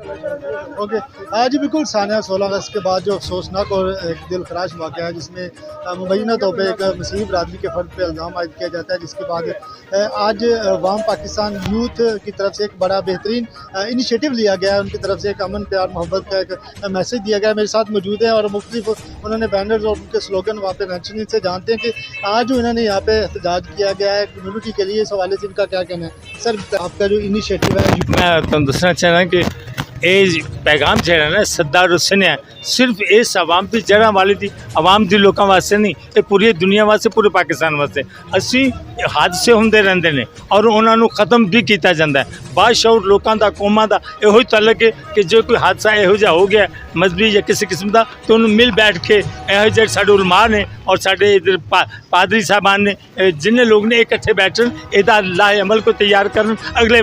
Okay, आज बिल्कुल सानिया 16 अगस्त के बाद जो अफसोसनाक और एक दिल खराश वाक़या है जिसमें मुबैना तौर पर एक मसीह बरादरी के फ़र्द पर इल्ज़ाम आयद किया जाता है, जिसके बाद आज वाम पाकिस्तान यूथ की तरफ से एक बड़ा बेहतरीन इनिशिएटिव लिया गया है। उनकी तरफ से एक अमन प्यार मोहब्बत का एक मैसेज दिया गया है। मेरे साथ मौजूद है और मुख्तलिफ उन्होंने बैनर्स और उनके स्लोगन वहाँ पे मैंशन, इनसे जानते हैं कि आज जो इन्होंने यहाँ पे एहतजाज किया गया है कम्युनिटी के लिए, इस हवाले से इनका क्या कहना है। सर, आपका जो इनिशिएटिव है, मैं तुम दसना चाहना कि ਇਹ ਪੈਗਾਮ ਜਿਹੜਾ ਨਾ ਸਰਦਾਰ ਹੁਸੈਨ ਹੈ ਸਿਰਫ ਇਸ ਆਵਾਮ ਦੀ ਜੜ੍ਹਾਂ ਵਾਲੀ ਦੀ ਆਵਾਮ ਦੀ ਲੋਕਾਂ ਵਾਸਤੇ ਨਹੀਂ, ਇਹ ਪੂਰੀ ਦੁਨੀਆ ਵਾਸਤੇ, ਪੂਰੇ ਪਾਕਿਸਤਾਨ ਵਾਸਤੇ। ਅਸੀਂ ਹਾਦਸੇ ਹੁੰਦੇ ਰਹਿੰਦੇ ਨੇ ਔਰ ਉਹਨਾਂ ਨੂੰ ਖਤਮ ਵੀ ਕੀਤਾ ਜਾਂਦਾ ਹੈ। ਬਾਸ਼ਊਰ ਲੋਕਾਂ ਦਾ, ਕੌਮਾਂ ਦਾ ਇਹੋ ਹੀ ਤਲਕ ਹੈ ਕਿ ਜੇ ਕੋਈ ਹਾਦਸਾ ਇਹੋ ਜਿਹਾ ਹੋ ਗਿਆ ਮਜ਼ਹਬੀ ਜਾਂ ਕਿਸੇ ਕਿਸਮ ਦਾ, ਤਾਂ ਉਹਨੂੰ ਮਿਲ ਬੈਠ ਕੇ ਇਹੋ ਜਿਹੇ ਸਾਡੇ ਉਲਮਾ ਨੇ ਔਰ ਸਾਡੇ ਇਧਰ ਪਾਦਰੀ ਸਾਹਿਬਾਨ ਨੇ, ਜਿੰਨੇ ਲੋਕ ਨੇ ਇਕੱਠੇ ਬੈਠਣ, ਇਹਦਾ ਲਾਹੇ ਅਮਲ को तैयार ਕਰਨ ਅਗਲੇ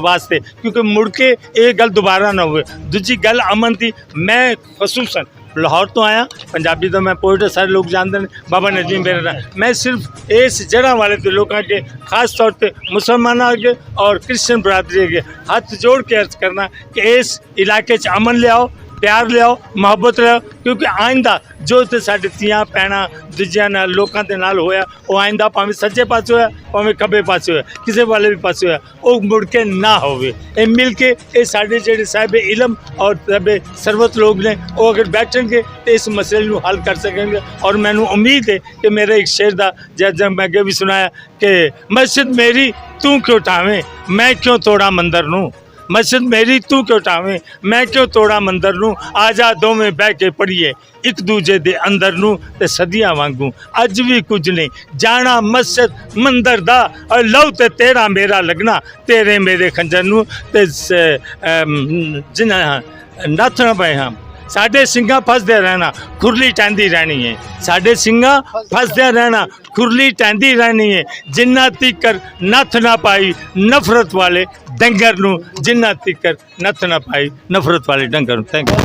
ਵਾਸਤੇ, ਕਿਉਂਕਿ ਮੁੜ ਕੇ ਇਹ ਗੱਲ ਦੁਬਾਰਾ ਨਾ ਹੋਵੇ। ਦੂਜੀ ਗੱਲ ਅਮਨ ਦੀ, ਮੈਂ ਖਸੂਸਨ लाहौर तो आया, पंजाबी तो मैं पोइट सारे लोग जानते हैं, बाबा नजीम मेरा। मैं सिर्फ इस जगह वाले तो लोगों के खास तौर पे मुसलमानों के और क्रिश्चियन बरादरी के हाथ जोड़ के अर्ज करना कि इस इलाके च अमन ले आओ, प्यार ले आओ, मोहब्बत ले आओ, क्योंकि आइंदा जो तो साढ़े तियां भैन दूजिया नाल लोगों के नाल होया, वो आइंदा भावें सज्जे पासे होया, भावें खब्बे पासे होया, किसी वाले भी पासे होया, वो मुड़ के ना होवे। ये मिल के ये साढ़े जेडे साहिब इलम और साहिब सरबत लोग ने, वो अगर बैठेंगे तो इस मसले को हल कर सकेंगे। और मैनू उम्मीद है कि मेरे एक शेर का जब मैं अगे भी सुनाया कि मस्जिद मेरी तू क्यों ठावें, मैं क्यों तोड़ा मंदिर नूं, मस्जिद मेरी तू क्यों ठावें, मैं क्यों तोड़ा मंदिर नूं, आजा दोवें बह के पढ़िए एक दूजे दे अंदर नूं ते सदियां वांगू। अज भी कुछ नहीं जाना मस्जिद मंदिर दा, और लव ते तेरा मेरा लगना, तेरे मेरे खंजर नूं ते जिन्हां नथ पए हां। साढ़े सिंगा फसदे रहना, खुरली टहंदी रहनी है, साढ़े सिंगा फसदे रहना, खुरली टहंदी रहनी है, जिन्ना तिकर नथ ना पाई नफरत वाले डंगर नूं, जिन्ना तिकर नथ ना पाई नफरत वाले डंगर नूं। Thank you.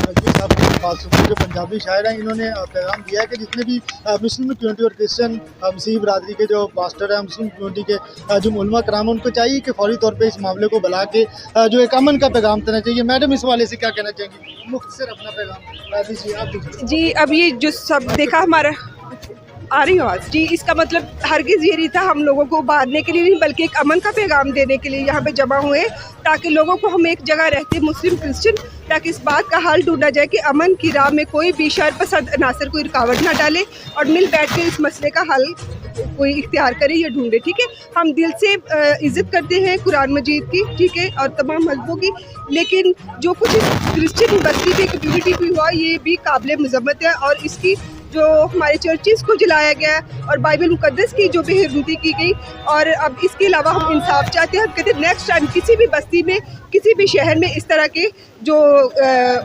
जो पंजाबी शायर हैं, इन्होंने पैगाम दिया है कि जितने भी मुस्लिम कम्यूनिटी और क्रिश्चियन मसीह बरादरी के जो पास्टर हैं, मुस्लिम कम्यूनिटी के जो उलमा कराम, उनको चाहिए कि फौरी तौर पे इस मामले को बुला के जो एक अमन का पैगाम देना चाहिए। मैडम, इस वाले से क्या कहना चाहेंगी? मुख्तसर अपना पैगाम दीजिए आप। जी, अब ये जो सब देखा हमारा आ रही आवाज़ जी, इसका मतलब हरगिज़ ये नहीं था हम लोगों को बांधने के लिए नहीं, बल्कि एक अमन का पैगाम देने के लिए यहाँ पे जमा हुए, ताकि लोगों को हम एक जगह रहते मुस्लिम क्रिश्चियन, ताकि इस बात का हल ढूंढा जाए कि अमन की राह में कोई भी शर पसंद अनासर कोई रुकावट ना डाले और मिल बैठ कर इस मसले का हल कोई इख्तियार करे या ढूंढे। ठीक है, हम दिल से इज़्ज़त करते हैं कुरान मजीद की, ठीक है, और तमाम मजहबों की, लेकिन जो कुछ क्रिश्चियन बस्ती की कम्यूनिटी भी हुआ, ये भी काबिल मज़म्मत है। और इसकी जो हमारे चर्चिज़ को जलाया गया और बाइबल मुकद्दस की जो बेहरमती की गई, और अब इसके अलावा हम इंसाफ चाहते हैं। हम कहते हैं नेक्स्ट टाइम किसी भी बस्ती में, किसी भी शहर में इस तरह के जो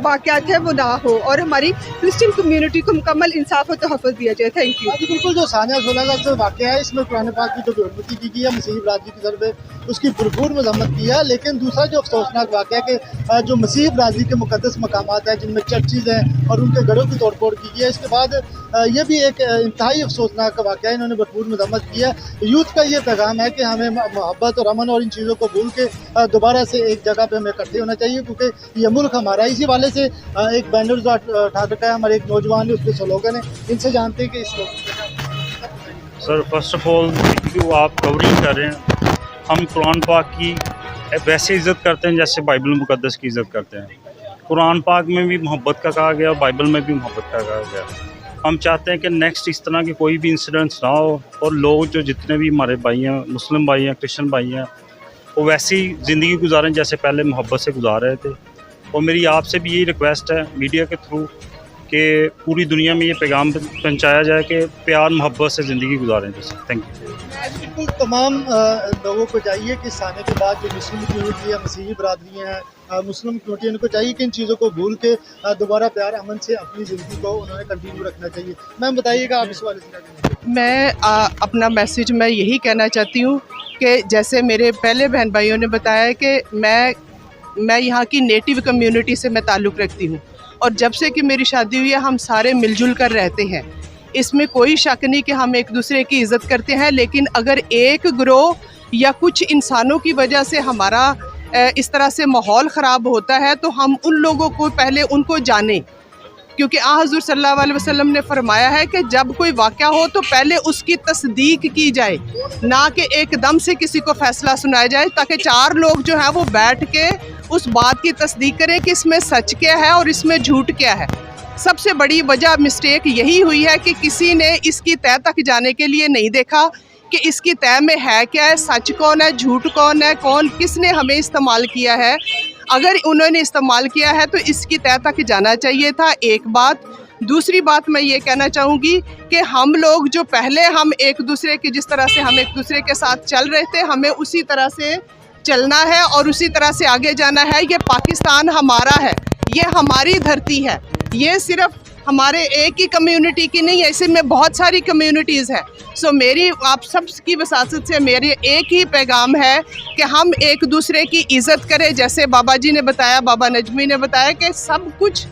वाक़यात है वो ना हो, और हमारी क्रिश्चियन कम्युनिटी को मुकम्मल इंसाफ और तहफ़्फ़ुज़ दिया जाए। Thank you. बिल्कुल, जो सानिया 16 अगस्त वाक़या है, इसमें कुरान पाक की जो बेहरमती की गई है मसीह बरादरी की तरफ से, उसकी भरपूर मज़म्मत की है। लेकिन दूसरा जो अफसोसनाक वाक़या है कि जो मसीह बरादरी के मुकद्दस मकामात हैं, जिनमें चर्चिज़ हैं और उनके घरों की तोड़ फोड़ की गई है, इसके बाद ये भी एक इंतहाई अफसोसनाक वाक़या है। इन्होंने भरपूर मज़म्मत की है। यूथ का ये पैगाम है कि हमें मोहब्बत और अमन और इन चीज़ों को भूल के दोबारा से एक जगह पे हमें इकट्ठे होना चाहिए, क्योंकि ये मुल्क हमारा है। इसी वाले से एक बैनर जो उठा रखा है हमारे एक नौजवान ने, उसके स्लोगन है, इनसे जानते हैं कि इस सर, फर्स्ट ऑफ ऑल जो आप कवरिंग कर रहे हैं, हम कुरान पाक की वैसे इज़्ज़त करते हैं जैसे बाइबल मुकद्दस की इज़्ज़त करते हैं। कुरान पाक में भी मोहब्बत का कहा गया, बाइबल में भी मोहब्बत का कहा गया। हम चाहते हैं कि नेक्स्ट इस तरह के कोई भी इंसिडेंट्स ना हो, और लोग जो जितने भी हमारे भाई हैं, मुस्लिम भाई हैं, क्रिश्चियन भाई हैं, वो वैसी ज़िंदगी गुजारें जैसे पहले मोहब्बत से गुजार रहे थे। और मेरी आपसे भी यही रिक्वेस्ट है मीडिया के थ्रू कि पूरी दुनिया में ये पैगाम पहुंचाया जाए कि प्यार मोहब्बत से ज़िंदगी गुजारें जैसे। Thank you. बिल्कुल, तमाम लोगों को चाहिए कि इस आने के बाद जो मुस्लिम कम्यूनिटी या मसीही बरादरी हैं, मुस्लिम कम्यूनिटी, उनको चाहिए कि इन चीज़ों को भूल के दोबारा प्यार अमन से अपनी ज़िंदगी को उन्होंने कंटिन्यू रखना चाहिए। मैम, बताइएगा आप इस वाले से क्या कहना चाहते हैं? मैं अपना मैसेज मैं यही कहना चाहती हूँ कि जैसे मेरे पहले बहन भाइयों ने बताया कि मैं यहाँ की नेटिव कम्युनिटी से मैं ताल्लुक़ रखती हूँ, और जब से कि मेरी शादी हुई है हम सारे मिलजुल कर रहते हैं। इसमें कोई शक नहीं कि हम एक दूसरे की इज़्ज़त करते हैं, लेकिन अगर एक ग्रोह या कुछ इंसानों की वजह से हमारा इस तरह से माहौल ख़राब होता है तो हम उन लोगों को पहले उनको जानें, क्योंकि हज़ूर सल्लल्लाहु अलैहि वसल्लम ने फरमाया है कि जब कोई वाक़या हो तो पहले उसकी तस्दीक की जाए, ना कि एकदम से किसी को फ़ैसला सुनाया जाए, ताकि 4 लोग जो हैं वो बैठ के उस बात की तस्दीक करें कि इसमें सच क्या है और इसमें झूठ क्या है। सबसे बड़ी वजह मिस्टेक यही हुई है कि किसी ने इसकी तह तक जाने के लिए नहीं देखा कि इसकी तह में है क्या है, सच कौन है, झूठ कौन है, कौन किसने हमें इस्तेमाल किया है। अगर उन्होंने इस्तेमाल किया है तो इसकी तह तक जाना चाहिए था, एक बात। दूसरी बात मैं ये कहना चाहूँगी कि हम लोग जो पहले हम एक दूसरे की जिस तरह से हम एक दूसरे के साथ चल रहे थे, हमें उसी तरह से चलना है और उसी तरह से आगे जाना है। ये पाकिस्तान हमारा है, ये हमारी धरती है, ये सिर्फ हमारे एक ही कम्युनिटी की नहीं है, इसमें बहुत सारी कम्युनिटीज़ हैं। सो मेरी आप सब की वसासत से मेरी एक ही पैगाम है कि हम एक दूसरे की इज़्ज़त करें। जैसे बाबा जी ने बताया, बाबा नजमी ने बताया कि सब कुछ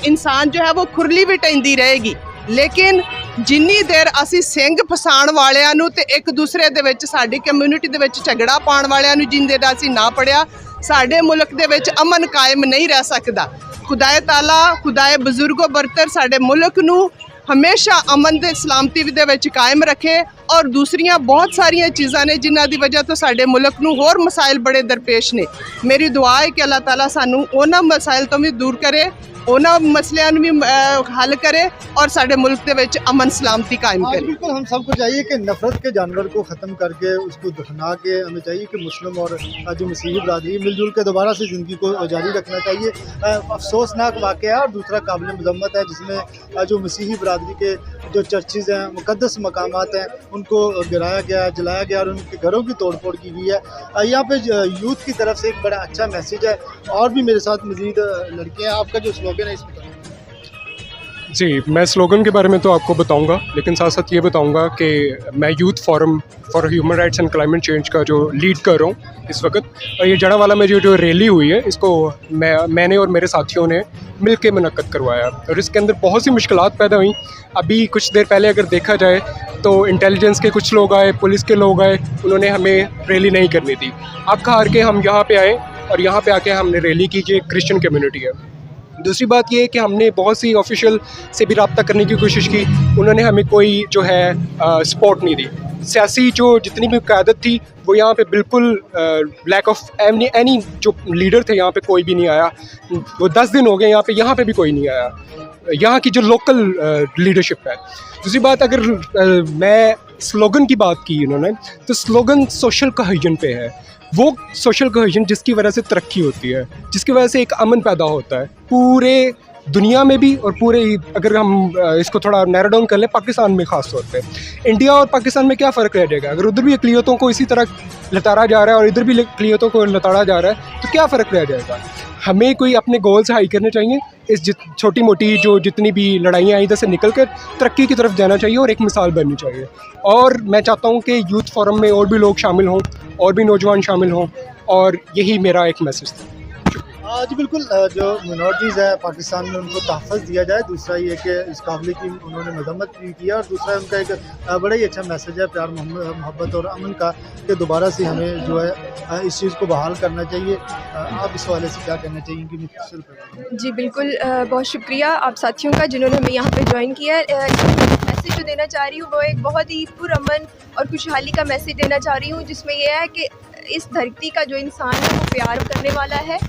इंसान जो है वो खुरली भी टैंदी रहेगी, लेकिन जिन्नी देर असी सिंह फसाण वालियां नूं ते एक दूसरे दे विच साडी कम्यूनिटी दे विच झगड़ा पाउण वालियां नूं जिन्नी देर असी ना पड़िया, साडे मुल्क दे विच अमन कायम नहीं रह सकदा। खुदाए ताला, खुदाए बजुर्गो बरतर साडे मुल्क नूं हमेशा अमन दे सलामती दे विच कायम रखे। और दूसरियां बहुत सारियां चीज़ां ने जिन्हां दी वजह तो साडे मुल्क नूं होर मसाइल बड़े दरपेश ने। मेरी दुआ है कि अल्लाह ताला सानू उन्हां मसाइल तो भी दूर करे, उन्हां मसलियां नूं भी हल करे और साडे मुल्क दे विच अमन सलामती कायम करे। बिल्कुल हम सबको चाहिए कि नफ़रत के जानवर को ख़त्म करके उसको दफना के हमें चाहिए कि मुस्लिम और जो मसीही बरादरी मिलजुल के दोबारा से ज़िंदगी को जारी रखना चाहिए। अफसोसनाक वाक़या और दूसरा काबिल मज़म्मत है जिसमें जो मसीही बरादरी के जो चर्चेज़ हैं, मुक़द्दस मकामात हैं, उनको गिराया गया, जलाया गया और उनके घरों की तोड़ फोड़ की गई है। यहाँ पे यूथ की तरफ से एक बड़ा अच्छा मैसेज है। और भी मेरे साथ मज़ीद लड़के हैं, आपका जो स्लोगन है इस पर जी, मैं स्लोगन के बारे में तो आपको बताऊंगा, लेकिन साथ साथ ये बताऊंगा कि मैं youth forum for human rights and climate change का जो लीड कर रहा हूँ इस वक्त। और ये जड़ावाला में जो रैली हुई है, इसको मैंने और मेरे साथियों ने मिल के मुनक्कद करवाया और इसके अंदर बहुत सी मुश्किलात पैदा हुई। अभी कुछ देर पहले अगर देखा जाए तो इंटेलिजेंस के कुछ लोग आए, पुलिस के लोग आए, उन्होंने हमें रैली नहीं करनी थी। अब हार के हम यहाँ पे आए और यहाँ पे आके हमने रैली की। जो क्रिश्चियन कम्युनिटी है। दूसरी बात ये है कि हमने बहुत सी ऑफिशियल से भी रब्ता करने की कोशिश की, उन्होंने हमें कोई जो है सपोर्ट नहीं दी। सियासी जो जितनी भी क़यादत थी वो यहाँ पे बिल्कुल लैक ऑफ एनी जो लीडर थे यहाँ पे कोई भी नहीं आया। वो 10 दिन हो गए यहाँ पे भी कोई नहीं आया, यहाँ की जो लोकल लीडरशिप है। दूसरी बात, अगर मैं स्लोगन की बात की इन्होंने, तो स्लोगन सोशल कोहेजन पे है। वो सोशल कोहेजन जिसकी वजह से तरक्की होती है, जिसकी वजह से एक अमन पैदा होता है पूरे दुनिया में भी और पूरे, अगर हम इसको थोड़ा नैरो डाउन कर लें, पाकिस्तान में ख़ास तौर पे। इंडिया और पाकिस्तान में क्या फ़र्क रह जाएगा? अगर उधर भी अक़लियतों को इसी तरह लताड़ा जा रहा है और इधर भी अक़लियतों को लताड़ा जा रहा है, तो क्या फ़र्क रह जाएगा? हमें कोई अपने गोल्स हाई करने चाहिए। इस छोटी मोटी जो जितनी भी लड़ाइयाँ हैं, इधर से निकल कर तरक्की की तरफ जाना चाहिए और एक मिसाल बननी चाहिए। और मैं चाहता हूँ कि यूथ फोरम में और भी लोग शामिल हों और भी नौजवान शामिल हों, और यही मेरा एक मैसेज था। जी बिल्कुल, जो मिनॉरिटीज़ है पाकिस्तान में उनको तहफ़्फ़ुज़ दिया जाए। दूसरा ये कि इस काबिल की उन्होंने मजम्मत भी की है। और दूसरा उनका एक बड़ा ही अच्छा मैसेज है प्यार, मोहब्बत और अमन का, कि दोबारा से हमें जो है इस चीज़ को बहाल करना चाहिए। आप इस हवाले से क्या कहना चाहिए? जी बिल्कुल, बहुत शुक्रिया आप साथियों का जिन्होंने हमें यहाँ पे ज्वाइन किया है। मैसेज जो देना चाह रही हूँ वो एक बहुत ही पुरअमन और खुशहाली का मैसेज देना चाह रही हूँ, जिसमें यह है कि इस धरती का जो इंसान है वो प्यार करने वाला है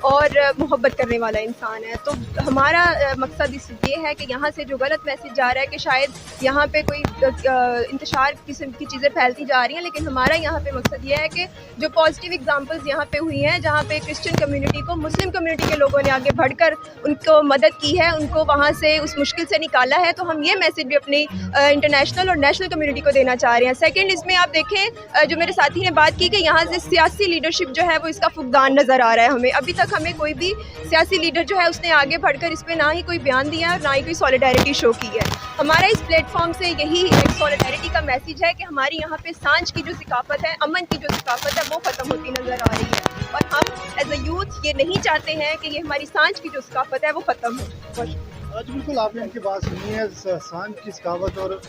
और मोहब्बत करने वाला इंसान है। तो हमारा मकसद ये है कि यहाँ से जो गलत मैसेज जा रहा है कि शायद यहाँ पे कोई इंतशार किस्म की चीज़ें फैलती जा रही हैं, लेकिन हमारा यहाँ पे मकसद ये है कि जो पॉजिटिव एग्जांपल्स यहाँ पे हुई हैं, जहाँ पे क्रिश्चियन कम्युनिटी को मुस्लिम कम्युनिटी के लोगों ने आगे बढ़कर उनको मदद की है, उनको वहाँ से उस मुश्किल से निकाला है, तो हम ये मैसेज भी अपनी इंटरनेशनल और नेशनल कम्युनिटी को देना चाह रहे हैं। सेकेंड, इसमें आप देखें जो मेरे साथी ने बात की कि यहाँ से सियासी लीडरशिप जो है वो इसका फुकदान नज़र आ रहा है हमें। अभी तक हमें कोई भी सियासी लीडर जो है उसने आगे बढ़कर इस पर ना ही कोई बयान दिया है और ना ही कोई सॉलिडारिटी शो की है। हमारा इस प्लेटफॉर्म से यही एक सॉलिडारिटी का मैसेज है कि हमारी यहाँ पे सांझ की जो सिकाफत है, अमन की जो सिकाफत है, वो ख़त्म होती नज़र आ रही है और हम एज अ यूथ ये नहीं चाहते हैं कि ये हमारी सांझ की जो सिकाफत है वो ख़त्म हो। आज बिल्कुल आपने इनकी बात सुनी है। सांझ की सखावत और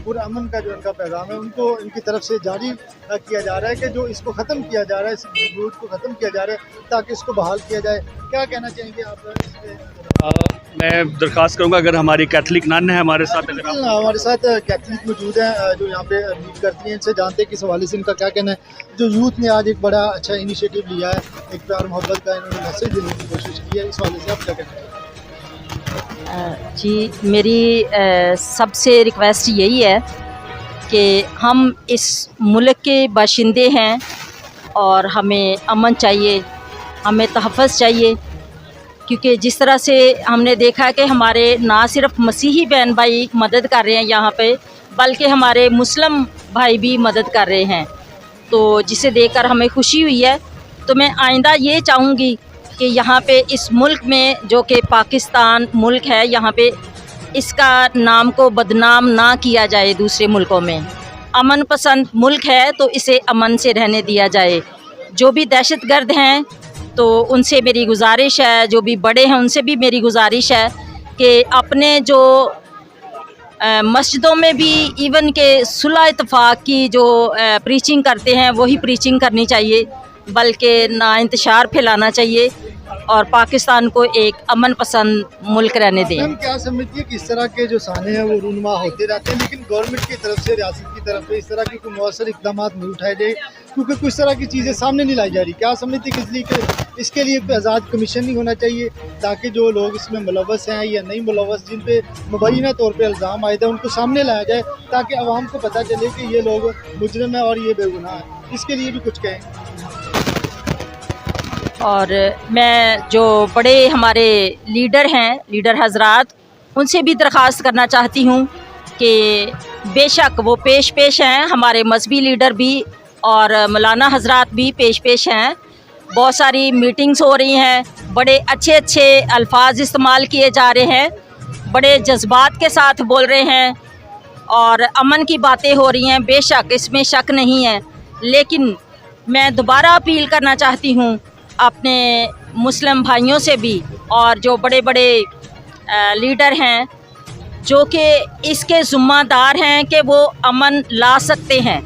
पुरअमन का जो इनका पैगाम है उनको इनकी तरफ से जारी किया जा रहा है कि जो इसको ख़त्म किया जा रहा है, इस रूट को ख़त्म किया जा रहा है ताकि इसको बहाल किया जाए। क्या कहना चाहेंगे आप इस पे? मैं दरख्वास्त करूंगा, अगर हमारी कैथलिक नन है हमारे साथ, अगर बिल्कुल हमारे साथ कैथलिक मौजूद हैं जो यहाँ पे लीड करती हैं, इनसे जानते हैं कि इस हवाले से इनका क्या कहना है। जो यूथ ने आज एक बड़ा अच्छा इनिशिएटिव लिया है, एक प्यार मोहब्बत का इन्होंने मैसेज देने की कोशिश की है, इस हवाले से आप क्या कहना है? जी मेरी सबसे रिक्वेस्ट यही है कि हम इस मुल्क के बाशिंदे हैं और हमें अमन चाहिए, हमें तहफ़्फ़ुज़ चाहिए, क्योंकि जिस तरह से हमने देखा है कि हमारे ना सिर्फ मसीही बहन भाई मदद कर रहे हैं यहाँ पे, बल्कि हमारे मुस्लिम भाई भी मदद कर रहे हैं, तो जिसे देखकर हमें खुशी हुई है। तो मैं आइंदा ये चाहूँगी कि यहाँ पे इस मुल्क में जो कि पाकिस्तान मुल्क है, यहाँ पे इसका नाम को बदनाम ना किया जाए दूसरे मुल्कों में। अमन पसंद मुल्क है तो इसे अमन से रहने दिया जाए। जो भी दहशतगर्द हैं तो उनसे मेरी गुजारिश है, जो भी बड़े हैं उनसे भी मेरी गुजारिश है कि अपने जो मस्जिदों में भी इवन के सुलह इत्तफाक की जो प्रीचिंग करते हैं वही प्रीचिंग करनी चाहिए, बल्कि ना इंतशार फैलाना चाहिए और पाकिस्तान को एक अमन पसंद मुल्क रहने दें। हम क्या समझती है कि इस तरह के जो साने हैं वो रूनुमा होते रहते हैं, लेकिन गवर्नमेंट की तरफ से, रियासत की तरफ से इस तरह के कोई मौसर इकदाम नहीं उठाए गए, क्योंकि कुछ तरह की चीज़ें सामने नहीं लाई जा रही। क्या समझती है कि इसके लिए कोई आज़ाद कमीशन नहीं होना चाहिए ताकि जो लोग इसमें मुलव्वस हैं या नहीं मुलव्वस, जिन पे मुबैना तौर पर इल्ज़ाम आए थे, उनको सामने लाया जाए ताकि आवाम को पता चले कि ये लोग मुजरिम हैं और ये बेगुनाह है। इसके लिए भी कुछ कहें। और मैं जो बड़े हमारे लीडर हैं, लीडर हजरात, उनसे भी दरख्वास्त करना चाहती हूँ कि बेशक वो पेश हैं, हमारे मजहबी लीडर भी और मौलाना हजरात भी पेश हैं। बहुत सारी मीटिंग्स हो रही हैं, बड़े अच्छे अच्छे अल्फाज इस्तेमाल किए जा रहे हैं, बड़े जज्बात के साथ बोल रहे हैं और अमन की बातें हो रही हैं, बेशक इसमें शक नहीं है। लेकिन मैं दोबारा अपील करना चाहती हूँ अपने मुस्लिम भाइयों से भी और जो बड़े बड़े लीडर हैं जो कि इसके ज़िम्मेदार हैं कि वो अमन ला सकते हैं,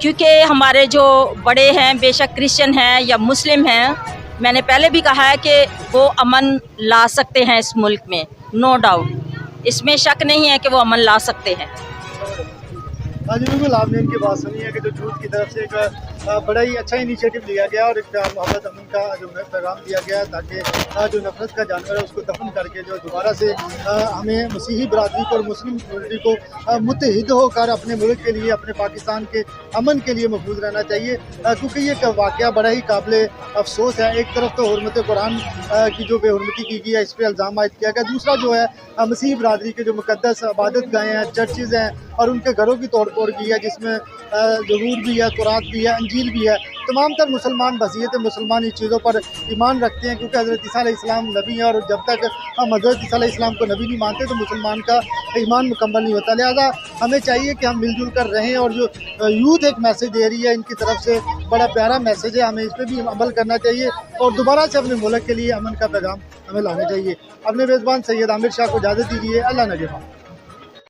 क्योंकि हमारे जो बड़े हैं बेशक क्रिश्चियन हैं या मुस्लिम हैं, मैंने पहले भी कहा है कि वो अमन ला सकते हैं इस मुल्क में, नो डाउट, इसमें शक नहीं है कि वो अमन ला सकते हैं। हाँ जी बिल्कुल, आपने इनकी बात सुनी है कि जो यूथ की तरफ से एक बड़ा ही अच्छा इनिशिएटिव लिया गया और एक प्यार मोहब्बत अमन का जो पैगाम दिया गया ताकि जो नफरत का जानवर है उसको दफन करके जो दोबारा से हमें मसीही बरादरी को और मुस्लिम कम्यूनिटी को मुत्तहिद होकर अपने मुल्क के लिए, अपने पाकिस्तान के अमन के लिए महफूज रहना चाहिए, क्योंकि ये वाक़या बड़ा ही काबिल अफसोस है। एक तरफ तो हुर्मत कुरान की जो बेहुरमती की गई है, इस पर इल्ज़ाम आयद किया गया, दूसरा जो है मसीही बरादरी के जो मुक़द्दस इबादत गाहें हैं, चर्चेज़ हैं और उनके घरों की तोड़ फोड़ की है, जिसमें ज़बूर भी है, कुरान भी है, अंजील भी है। तमाम तर मुसलमान बसीयत मुसलमान इस चीज़ों पर ईमान रखते हैं, क्योंकि हज़रत ईसा अलैहिस्सलाम नबी हैं और जब तक हम हज़रत ईसा अलैहिस्सलाम को नबी नहीं मानते तो मुसलमान का ईमान मुकम्मल नहीं होता। लिहाजा हमें चाहिए कि हम मिलजुल कर रहें और जो यूथ एक मैसेज दे रही है इनकी तरफ से बड़ा प्यारा मैसेज है, हमें इस पर भी अमल करना चाहिए और दोबारा से अपने मुल्क के लिए अमन का पैगाम हमें लाना चाहिए। अपने मेज़बान सैयद आमिर शाह को इजाज़त दीजिए। अल्लाह नगहबान।